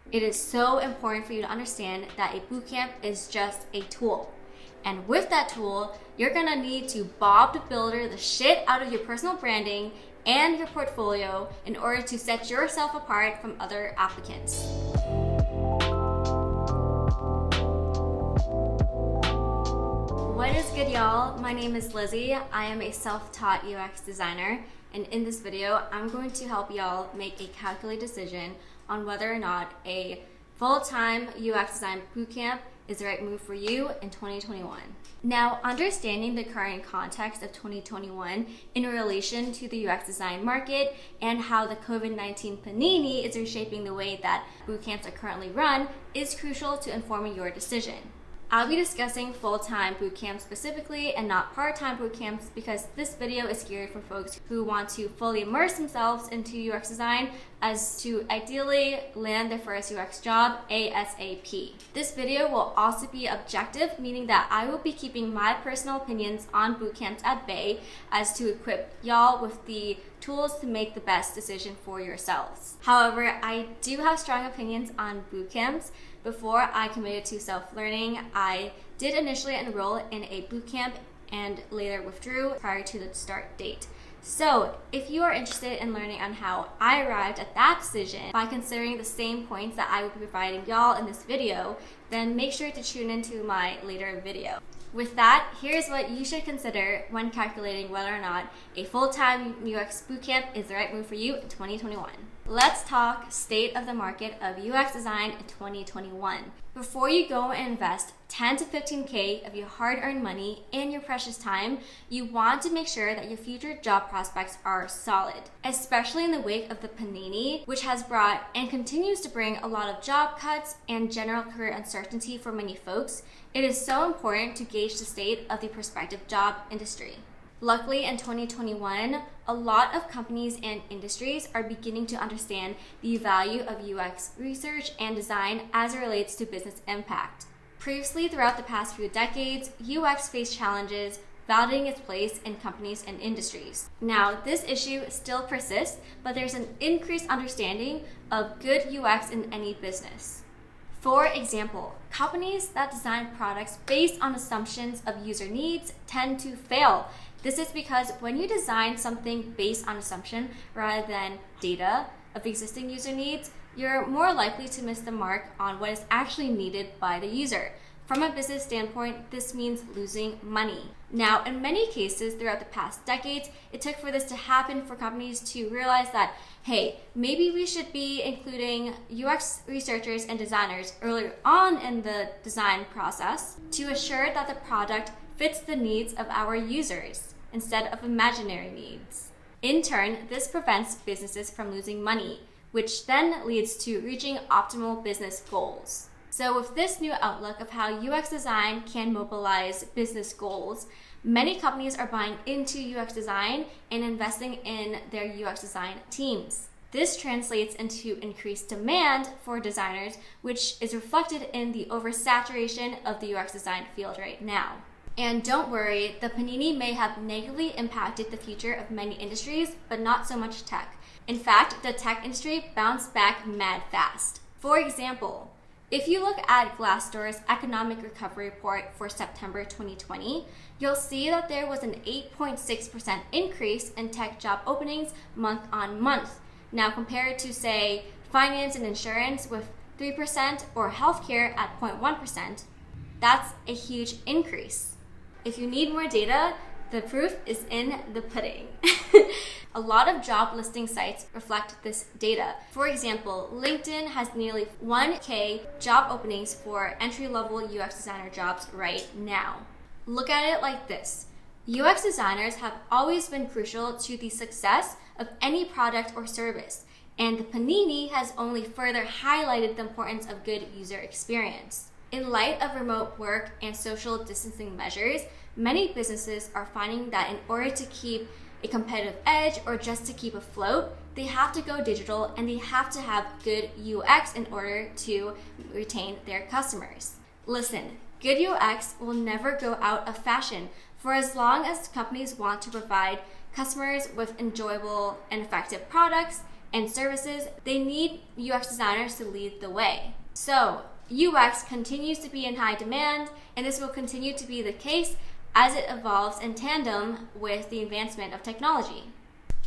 It is so important for you to understand that a bootcamp is just a tool. And with that tool, you're gonna need to Bob the Builder the shit out of your personal branding and your portfolio in order to set yourself apart from other applicants. What is good, y'all? My name is Lizzie. I am a self-taught UX designer, and in this video, I'm going to help y'all make a calculated decision on whether or not a full-time UX design bootcamp is the right move for you in 2021. Now, understanding the current context of 2021 in relation to the UX design market and how the COVID-19 PANINI is reshaping the way that bootcamps are currently run is crucial to informing your decision. I'll be discussing full-time bootcamps specifically and not part-time bootcamps because this video is geared for folks who want to fully immerse themselves into UX design as to ideally land their first UX job ASAP. This video will also be objective, meaning that I will be keeping my personal opinions on bootcamps at bay as to equip y'all with the tools to make the best decision for yourselves. However, I do have strong opinions on bootcamps. Before I committed to self-learning, I did initially enroll in a bootcamp and later withdrew prior to the start date. So if you are interested in learning on how I arrived at that decision by considering the same points that I will be providing y'all in this video, then make sure to tune into my later video. With that, here's what you should consider when calculating whether or not a full-time UX bootcamp is the right move for you in 2021. Let's talk state of the market of UX design in 2021. Before you go and invest 10 to 15K of your hard-earned money and your precious time, you want to make sure that your future job prospects are solid, especially in the wake of the PANINI, which has brought and continues to bring a lot of job cuts and general career uncertainty for many folks. It is so important to gauge the state of the prospective job industry. Luckily, in 2021, a lot of companies and industries are beginning to understand the value of UX research and design as it relates to business impact. Previously, throughout the past few decades, UX faced challenges validating its place in companies and industries. Now, this issue still persists, but there's an increased understanding of good UX in any business. For example, companies that design products based on assumptions of user needs tend to fail. This is because when you design something based on assumption rather than data of existing user needs, you're more likely to miss the mark on what is actually needed by the user. From a business standpoint, this means losing money. Now, in many cases throughout the past decades, it took for this to happen for companies to realize that, hey, maybe we should be including UX researchers and designers earlier on in the design process to assure that the product fits the needs of our users instead of imaginary needs. In turn, this prevents businesses from losing money, which then leads to reaching optimal business goals. So with this new outlook of how UX design can mobilize business goals, many companies are buying into UX design and investing in their UX design teams. This translates into increased demand for designers, which is reflected in the oversaturation of the UX design field right now. And don't worry, the PANINI may have negatively impacted the future of many industries, but not so much tech. In fact, the tech industry bounced back mad fast. For example, if you look at Glassdoor's economic recovery report for September 2020, you'll see that there was an 8.6% increase in tech job openings month on month. Now compared to, say, finance and insurance with 3% or healthcare at 0.1%, that's a huge increase. If you need more data, the proof is in the pudding. A lot of job listing sites reflect this data. For example, LinkedIn has nearly 1K job openings for entry-level UX designer jobs right now. Look at it like this. UX designers have always been crucial to the success of any product or service, and the PANINI has only further highlighted the importance of good user experience. In light of remote work and social distancing measures, many businesses are finding that in order to keep a competitive edge or just to keep afloat, they have to go digital and they have to have good UX in order to retain their customers. Listen, good UX will never go out of fashion for as long as companies want to provide customers with enjoyable and effective products and services, they need UX designers to lead the way. So UX continues to be in high demand, and this will continue to be the case as it evolves in tandem with the advancement of technology.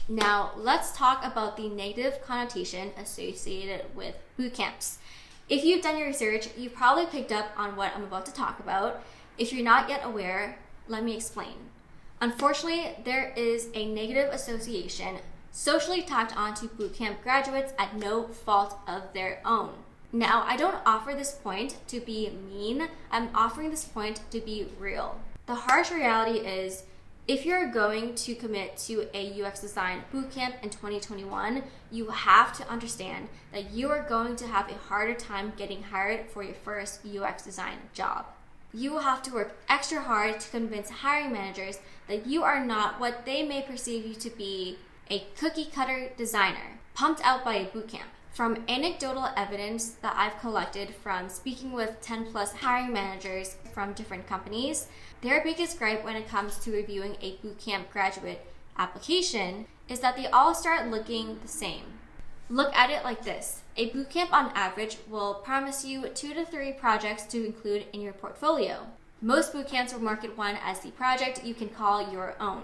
Now, let's talk about the negative connotation associated with bootcamps. If you've done your research, you've probably picked up on what I'm about to talk about. If you're not yet aware, let me explain. Unfortunately, there is a negative association socially tacked onto bootcamp graduates at no fault of their own. Now, I don't offer this point to be mean, I'm offering this point to be real. The harsh reality is, if you're going to commit to a UX design bootcamp in 2021, you have to understand that you are going to have a harder time getting hired for your first UX design job. You will have to work extra hard to convince hiring managers that you are not what they may perceive you to be, a cookie-cutter designer pumped out by a bootcamp. From anecdotal evidence that I've collected from speaking with 10 plus hiring managers from different companies, their biggest gripe when it comes to reviewing a bootcamp graduate application is that they all start looking the same. Look at it like this. A bootcamp on average will promise you 2 to 3 projects to include in your portfolio. Most bootcamps will market one as the project you can call your own.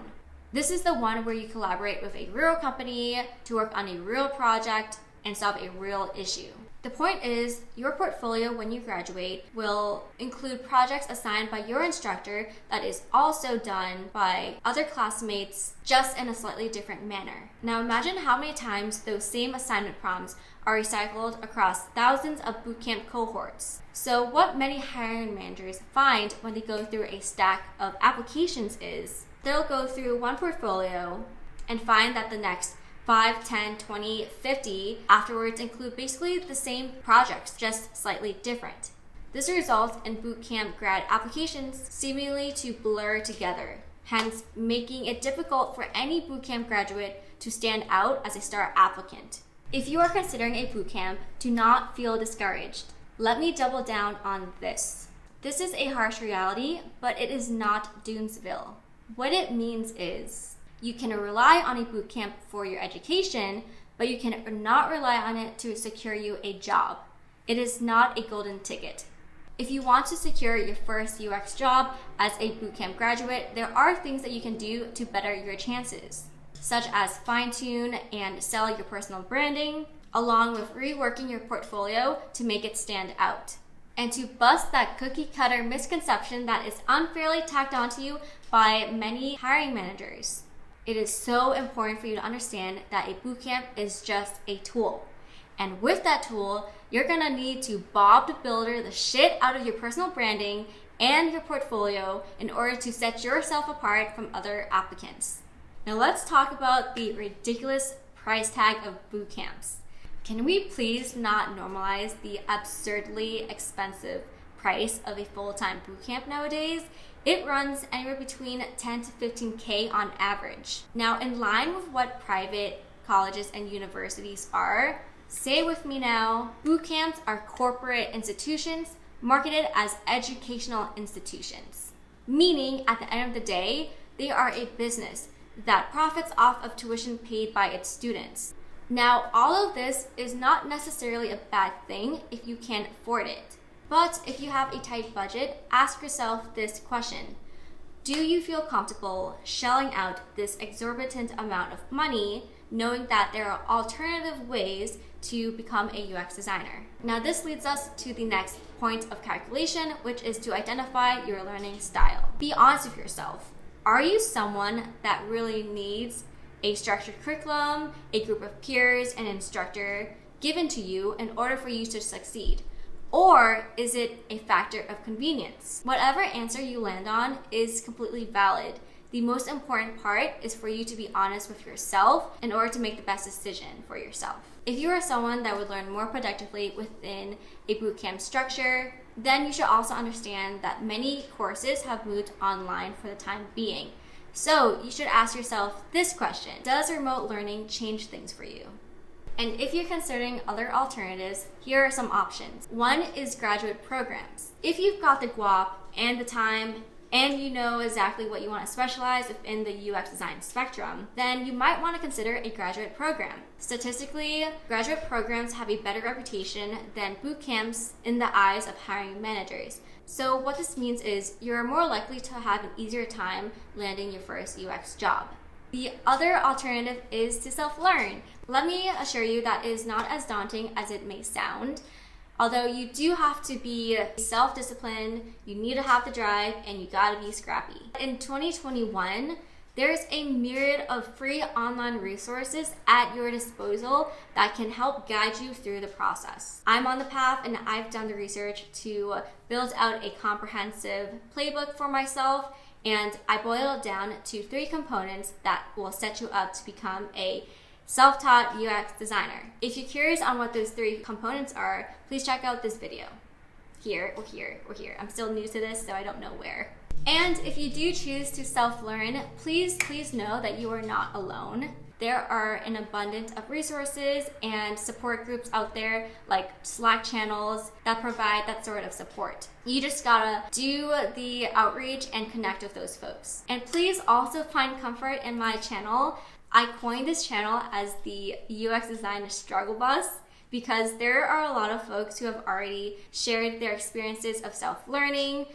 This is the one where you collaborate with a real company to work on a real project and solve a real issue. The point is, your portfolio when you graduate will include projects assigned by your instructor that is also done by other classmates, just in a slightly different manner. Now imagine how many times those same assignment prompts are recycled across thousands of bootcamp cohorts. So what many hiring managers find when they go through a stack of applications is, they'll go through one portfolio and find that the next 5, 10, 20, 50 afterwards include basically the same projects, just slightly different. This results in bootcamp grad applications seemingly to blur together, hence making it difficult for any bootcamp graduate to stand out as a star applicant. If you are considering a bootcamp, do not feel discouraged. Let me double down on this. This is a harsh reality, but it is not Doonesville. What it means is, you can rely on a bootcamp for your education, but you cannot rely on it to secure you a job. It is not a golden ticket. If you want to secure your first UX job as a bootcamp graduate, there are things that you can do to better your chances, such as fine-tune and sell your personal branding, along with reworking your portfolio to make it stand out, and to bust that cookie-cutter misconception that is unfairly tacked onto you by many hiring managers. It is so important for you to understand that a bootcamp is just a tool. And with that tool, you're gonna need to Bob the Builder the shit out of your personal branding and your portfolio in order to set yourself apart from other applicants. Now let's talk about the ridiculous price tag of bootcamps. Can we please not normalize the absurdly expensive price of a full-time bootcamp nowadays? It runs anywhere between 10 to 15K on average. Now, in line with what private colleges and universities are, say with me now, bootcamps are corporate institutions marketed as educational institutions. Meaning, at the end of the day, they are a business that profits off of tuition paid by its students. Now, all of this is not necessarily a bad thing if you can afford it. But if you have a tight budget, ask yourself this question. Do you feel comfortable shelling out this exorbitant amount of money knowing that there are alternative ways to become a UX designer? Now this leads us to the next point of calculation, which is to identify your learning style. Be honest with yourself. Are you someone that really needs a structured curriculum, a group of peers, an instructor given to you in order for you to succeed? Or is it a factor of convenience? Whatever answer you land on is completely valid. The most important part is for you to be honest with yourself in order to make the best decision for yourself. If you are someone that would learn more productively within a bootcamp structure, then you should also understand that many courses have moved online for the time being. So you should ask yourself this question: does remote learning change things for you? And if you're considering other alternatives, here are some options. One is graduate programs. If you've got the guap and the time and you know exactly what you want to specialize within the UX design spectrum, then you might want to consider a graduate program. Statistically, graduate programs have a better reputation than boot camps in the eyes of hiring managers. So what this means is you're more likely to have an easier time landing your first UX job. The other alternative is to self-learn. Let me assure you that is not as daunting as it may sound. Although you do have to be self-disciplined, you need to have the drive, and you gotta be scrappy. In 2021, there's a myriad of free online resources at your disposal that can help guide you through the process. I'm on the path and I've done the research to build out a comprehensive playbook for myself, and I boiled it down to 3 components that will set you up to become a self-taught UX designer. If you're curious on what those 3 components are, please check out this video. Here, or here, or here. I'm still new to this, so I don't know where. And if you do choose to self-learn, please know that you are not alone. There are an abundance of resources and support groups out there, like Slack channels, that provide that sort of support. You just gotta do the outreach and connect with those folks. And please also find comfort in my channel. I coined this channel as the UX Design Struggle Bus because there are a lot of folks who have already shared their experiences of self-learning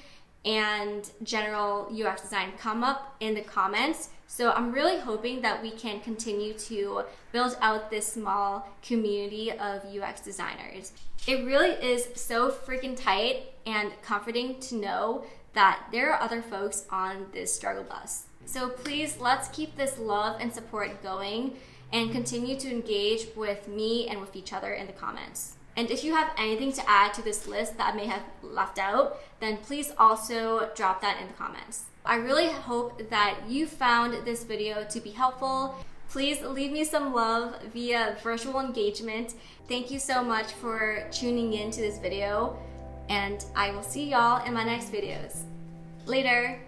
and general UX design come up in the comments. So I'm really hoping that we can continue to build out this small community of UX designers. It really is so freaking tight and comforting to know that there are other folks on this struggle bus. So please, let's keep this love and support going and continue to engage with me and with each other in the comments. And if you have anything to add to this list that I may have left out, then please also drop that in the comments. I really hope that you found this video to be helpful. Please leave me some love via virtual engagement. Thank you so much for tuning in to this video, and I will see y'all in my next videos. Later.